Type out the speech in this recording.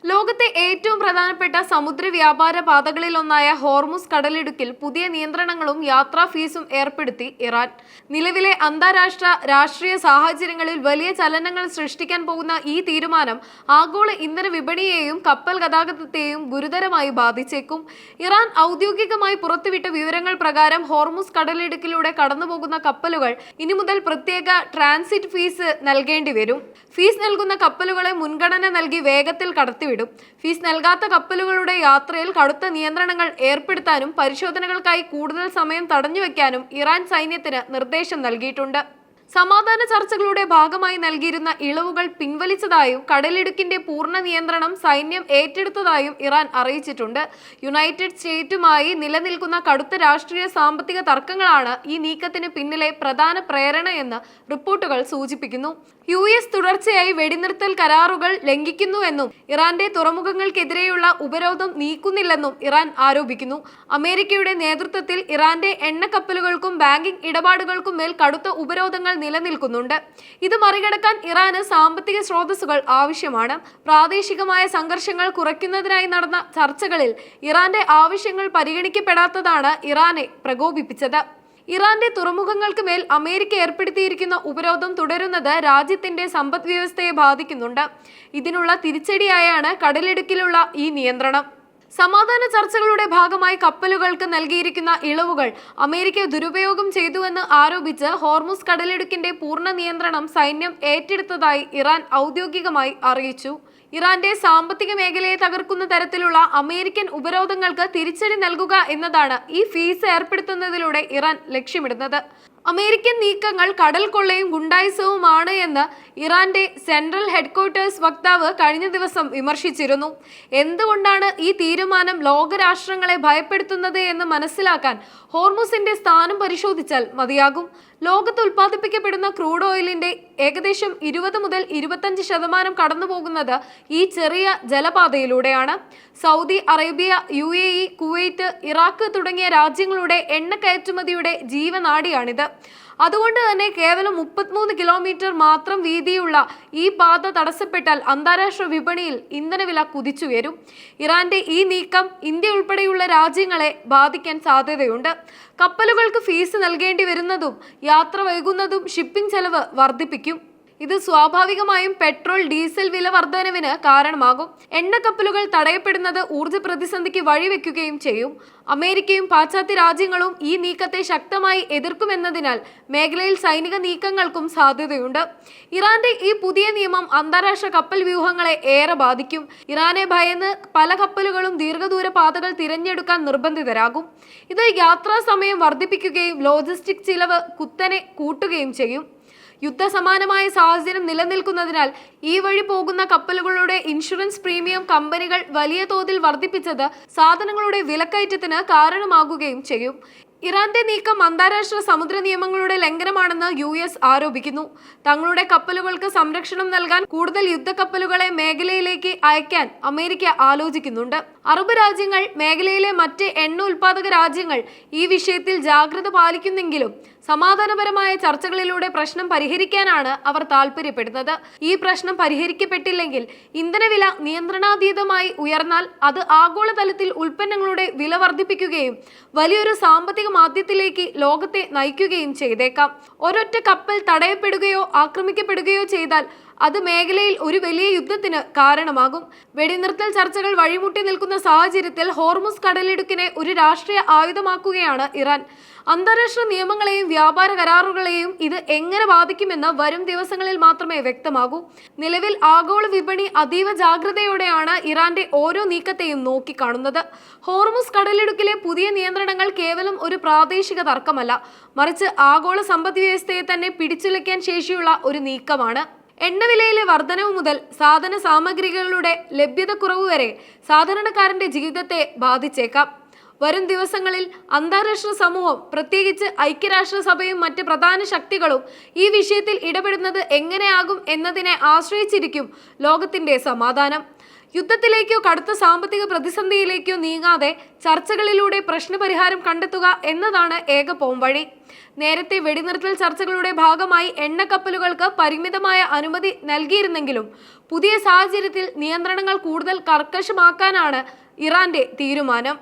ലോകത്തെ ഏറ്റവും പ്രധാനപ്പെട്ട സമുദ്ര വ്യാപാര പാതകളിലൊന്നായ ഹോർമുസ് കടലിടുക്കിൽ പുതിയ നിയന്ത്രണങ്ങളും യാത്രാ ഫീസും ഏർപ്പെടുത്തി ഇറാൻ. നിലവിലെ അന്താരാഷ്ട്ര രാഷ്ട്രീയ സാഹചര്യങ്ങളിൽ വലിയ ചലനങ്ങൾ സൃഷ്ടിക്കാൻ പോകുന്ന ഈ തീരുമാനം ആഗോള ഇന്ധന വിപണിയെയും കപ്പൽ ഗതാഗതത്തെയും ഗുരുതരമായി ബാധിച്ചേക്കും. ഇറാൻ ഔദ്യോഗികമായി പുറത്തുവിട്ട വിവരങ്ങൾ പ്രകാരം ഹോർമുസ് കടലിടുക്കിലൂടെ കടന്നുപോകുന്ന കപ്പലുകൾ ഇനി മുതൽ പ്രത്യേക ട്രാൻസിറ്റ് ഫീസ് നൽകേണ്ടി വരും. ഫീസ് നൽകുന്ന കപ്പലുകളെ മുൻഗണന നൽകി വേഗത്തിൽ കടത്തിവിടും. ഫീസ് നൽകാത്ത കപ്പലുകളുടെ യാത്രയിൽ കടുത്ത നിയന്ത്രണങ്ങൾ ഏർപ്പെടുത്താനും പരിശോധനകൾക്കായി കൂടുതൽ സമയം തടഞ്ഞുവെക്കാനും ഇറാൻ സൈന്യത്തിന് നിർദ്ദേശം നൽകിയിട്ടുണ്ട്. സമാധാന ചർച്ചകളുടെ ഭാഗമായി നൽകിയിരുന്ന ഇളവുകൾ പിൻവലിച്ചതായും കടലിടുക്കിന്റെ പൂർണ്ണ നിയന്ത്രണം സൈന്യം ഏറ്റെടുത്തതായും ഇറാൻ അറിയിച്ചിട്ടുണ്ട്. യുണൈറ്റഡ് സ്റ്റേറ്റുമായി നിലനിൽക്കുന്ന കടുത്ത രാഷ്ട്രീയ സാമ്പത്തിക തർക്കങ്ങളാണ് ഈ നീക്കത്തിന് പിന്നിലെ പ്രധാന പ്രേരണയെന്ന് റിപ്പോർട്ടുകൾ സൂചിപ്പിക്കുന്നു. US തുടർച്ചയായി വെടിനിർത്തൽ കരാറുകൾ ലംഘിക്കുന്നുവെന്നും ഇറാന്റെ തുറമുഖങ്ങൾക്കെതിരെയുള്ള ഉപരോധം നീക്കുന്നില്ലെന്നും ഇറാൻ ആരോപിക്കുന്നു. അമേരിക്കയുടെ നേതൃത്വത്തിൽ ഇറാന്റെ എണ്ണക്കപ്പലുകൾക്കും ബാങ്കിംഗ് ഇടപാടുകൾക്കും മേൽ കടുത്ത ഉപരോധങ്ങൾ നിലനിൽക്കുന്നുണ്ട്. ഇത് മറികടക്കാൻ ഇറാന് സാമ്പത്തിക സ്രോതസ്സുകൾ ആവശ്യമാണ്. പ്രാദേശികമായ സംഘർഷങ്ങൾ കുറയ്ക്കുന്നതിനായി നടന്ന ചർച്ചകളിൽ ഇറാന്റെ ആവശ്യങ്ങൾ പരിഗണിക്കപ്പെടാത്തതാണ് ഇറാനെ പ്രകോപിപ്പിച്ചത്. ഇറാന്റെ തുറമുഖങ്ങൾക്ക് മേൽ അമേരിക്ക ഏർപ്പെടുത്തിയിരിക്കുന്ന ഉപരോധം തുടരുന്നത് രാജ്യത്തിന്റെ സമ്പദ് വ്യവസ്ഥയെ ബാധിക്കുന്നുണ്ട്. ഇതിനുള്ള തിരിച്ചടിയായാണ് കടലിടുക്കിലുള്ള ഈ നിയന്ത്രണം. സമാധാന ചർച്ചകളുടെ ഭാഗമായി കപ്പലുകൾക്ക് നൽകിയിരിക്കുന്ന ഇളവുകൾ അമേരിക്ക ദുരുപയോഗം ചെയ്തുവെന്ന് ആരോപിച്ച് ഹോർമുസ് കടലിടുക്കിന്റെ പൂർണ്ണ നിയന്ത്രണം സൈന്യം ഏറ്റെടുത്തതായി ഇറാൻ ഔദ്യോഗികമായി അറിയിച്ചു. ഇറാന്റെ സാമ്പത്തിക മേഖലയെ തകർക്കുന്ന തരത്തിലുള്ള അമേരിക്കൻ ഉപരോധങ്ങൾക്ക് തിരിച്ചടി നൽകുക എന്നതാണ് ഈ ഫീസ് ഏർപ്പെടുത്തുന്നതിലൂടെ ഇറാൻ ലക്ഷ്യമിടുന്നത്. അമേരിക്കൻ നീക്കങ്ങൾ കടൽ കൊള്ളയും ഗുണ്ടായിസവുമാണ് എന്ന് ഇറാന്റെ സെൻട്രൽ ഹെഡ്ക്വാർട്ടേഴ്സ് വക്താവ് കഴിഞ്ഞ ദിവസം വിമർശിച്ചിരുന്നു. എന്തുകൊണ്ടാണ് ഈ തീരുമാനം ലോകരാഷ്ട്രങ്ങളെ ഭയപ്പെടുത്തുന്നത് എന്ന് മനസ്സിലാക്കാൻ ഹോർമുസിന്റെ സ്ഥാനം പരിശോധിച്ചാൽ മതിയാകും. ലോകത്ത് ഉൽപ്പാദിപ്പിക്കപ്പെടുന്ന ക്രൂഡ് ഓയിലിന്റെ ഏകദേശം 20 മുതൽ 25% കടന്നുപോകുന്നത് ഈ ചെറിയ ജലപാതയിലൂടെയാണ്. Saudi Arabia, UAE, Kuwait, Iraq തുടങ്ങിയ രാജ്യങ്ങളുടെ എണ്ണ കയറ്റുമതിയുടെ ജീവനാഡിയാണിത്. അതുകൊണ്ട് തന്നെ കേവലം 33 കിലോമീറ്റർ മാത്രം വീതിയുള്ള ഈ പാത തടസ്സപ്പെട്ടാൽ അന്താരാഷ്ട്ര വിപണിയിൽ ഇന്ധനവില കുതിച്ചുയരും. ഇറാന്റെ ഈ നീക്കം ഇന്ത്യ ഉൾപ്പെടെയുള്ള രാജ്യങ്ങളെ ബാധിക്കാൻ സാധ്യതയുണ്ട്. കപ്പലുകൾക്ക് ഫീസ് നൽകേണ്ടി വരുന്നതും യാത്ര വൈകുന്നതും ഷിപ്പിംഗ് ചെലവ് വർദ്ധിപ്പിക്കും. ഇത് സ്വാഭാവികമായും പെട്രോൾ, ഡീസൽ വില വർധനവിന് കാരണമാകും. എണ്ണക്കപ്പലുകൾ തടയപ്പെടുന്നത് ഊർജ്ജ പ്രതിസന്ധിക്ക് വഴിവെക്കുകയും ചെയ്യും. അമേരിക്കയും പാശ്ചാത്യ രാജ്യങ്ങളും ഈ നീക്കത്തെ ശക്തമായി എതിർക്കുമെന്നതിനാൽ മേഖലയിൽ സൈനിക നീക്കങ്ങൾക്കും സാധ്യതയുണ്ട്. ഇറാന്റെ ഈ പുതിയ നിയമം അന്താരാഷ്ട്ര കപ്പൽ വ്യൂഹങ്ങളെ ഏറെ ബാധിക്കും. ഇറാനെ ഭയന്ന് പല കപ്പലുകളും ദീർഘദൂര പാതകൾ തിരഞ്ഞെടുക്കാൻ നിർബന്ധിതരാകും. ഇത് യാത്രാ സമയം വർദ്ധിപ്പിക്കുകയും ലോജിസ്റ്റിക് ചിലവ് കുത്തനെ കൂട്ടുകയും ചെയ്യും. യുദ്ധസമാനമായ സാഹചര്യം നിലനിൽക്കുന്നതിനാൽ ഈ വഴി പോകുന്ന കപ്പലുകളുടെ ഇൻഷുറൻസ് പ്രീമിയം കമ്പനികൾ വലിയ തോതിൽ വർദ്ധിപ്പിച്ചത് സാധനങ്ങളുടെ വിലക്കയറ്റത്തിന് കാരണമാകുകയും ചെയ്യും. ഇറാന്റെ നീക്കം അന്താരാഷ്ട്ര സമുദ്ര നിയമങ്ങളുടെ ലംഘനമാണെന്ന് US ആരോപിക്കുന്നു. തങ്ങളുടെ കപ്പലുകൾക്ക് സംരക്ഷണം നൽകാൻ കൂടുതൽ യുദ്ധക്കപ്പലുകളെ മേഖലയിലേക്ക് അയക്കാൻ അമേരിക്ക ആലോചിക്കുന്നുണ്ട്. അറബ് രാജ്യങ്ങൾ, മേഖലയിലെ മറ്റ് എണ്ണ ഉൽപാദക രാജ്യങ്ങൾ ഈ വിഷയത്തിൽ ജാഗ്രത പാലിക്കുന്നെങ്കിലും സമാധാനപരമായ ചർച്ചകളിലൂടെ പ്രശ്നം പരിഹരിക്കാനാണ് അവർ താൽപര്യപ്പെടുന്നത്. ഈ പ്രശ്നം പരിഹരിക്കപ്പെട്ടില്ലെങ്കിൽ ഇന്ധനവില നിയന്ത്രണാതീതമായി ഉയർന്നാൽ അത് ആഗോളതലത്തിൽ ഉൽപ്പന്നങ്ങളുടെ വില വർദ്ധിപ്പിക്കുകയും വലിയൊരു സാമ്പത്തിക മാന്ദ്യത്തിലേക്ക് ലോകത്തെ നയിക്കുകയും ചെയ്തേക്കാം. ഒരൊറ്റ കപ്പൽ തടയപ്പെടുകയോ ആക്രമിക്കപ്പെടുകയോ ചെയ്താൽ അത് മേഖലയിൽ ഒരു വലിയ യുദ്ധത്തിന് കാരണമാകും. വെടിനിർത്തൽ ചർച്ചകൾ വഴിമുട്ടി നിൽക്കുന്ന സാഹചര്യത്തിൽ ഹോർമുസ് കടലിടുക്കിനെ ഒരു രാഷ്ട്രീയ ആയുധമാക്കുകയാണ് ഇറാൻ. അന്താരാഷ്ട്ര നിയമങ്ങളെയും വ്യാപാര കരാറുകളെയും ഇത് എങ്ങനെ ബാധിക്കുമെന്ന് വരും ദിവസങ്ങളിൽ മാത്രമേ വ്യക്തമാകൂ. നിലവിൽ ആഗോള വിപണി അതീവ ജാഗ്രതയോടെയാണ് ഇറാന്റെ ഓരോ നീക്കത്തെയും നോക്കിക്കാണുന്നത്. ഹോർമുസ് കടലിടുക്കിലെ പുതിയ നിയന്ത്രണങ്ങൾ കേവലം ഒരു പ്രാദേശിക തർക്കമല്ല, മറിച്ച് ആഗോള സമ്പദ് വ്യവസ്ഥയെ തന്നെ പിടിച്ചുലയ്ക്കാൻ ശേഷിയുള്ള ഒരു നീക്കമാണ്. എണ്ണവിലയിലെ വർധനവ് മുതൽ സാധന സാമഗ്രികളുടെ ലഭ്യതക്കുറവ് വരെ സാധാരണക്കാരന്റെ ജീവിതത്തെ ബാധിച്ചേക്കാം. വരും ദിവസങ്ങളിൽ അന്താരാഷ്ട്ര സമൂഹം, പ്രത്യേകിച്ച് ഐക്യരാഷ്ട്രസഭയും മറ്റ് പ്രധാന ശക്തികളും ഈ വിഷയത്തിൽ ഇടപെടുന്നത് എങ്ങനെയാകും എന്നതിനെ ആശ്രയിച്ചിരിക്കും ലോകത്തിന്റെ സമാധാനം. യുദ്ധത്തിലേക്കോ കടുത്ത സാമ്പത്തിക പ്രതിസന്ധിയിലേക്കോ നീങ്ങാതെ ചർച്ചകളിലൂടെ പ്രശ്നപരിഹാരം കണ്ടെത്തുക എന്നതാണ് ഏക പോംവഴി. നേരത്തെ വെടിനിർത്തൽ ചർച്ചകളുടെ ഭാഗമായി എണ്ണക്കപ്പലുകൾക്ക് പരിമിതമായ അനുമതി നൽകിയിരുന്നെങ്കിലും പുതിയ സാഹചര്യത്തിൽ നിയന്ത്രണങ്ങൾ കൂടുതൽ കർക്കശമാക്കാനാണ് ഇറാന്റെ തീരുമാനം.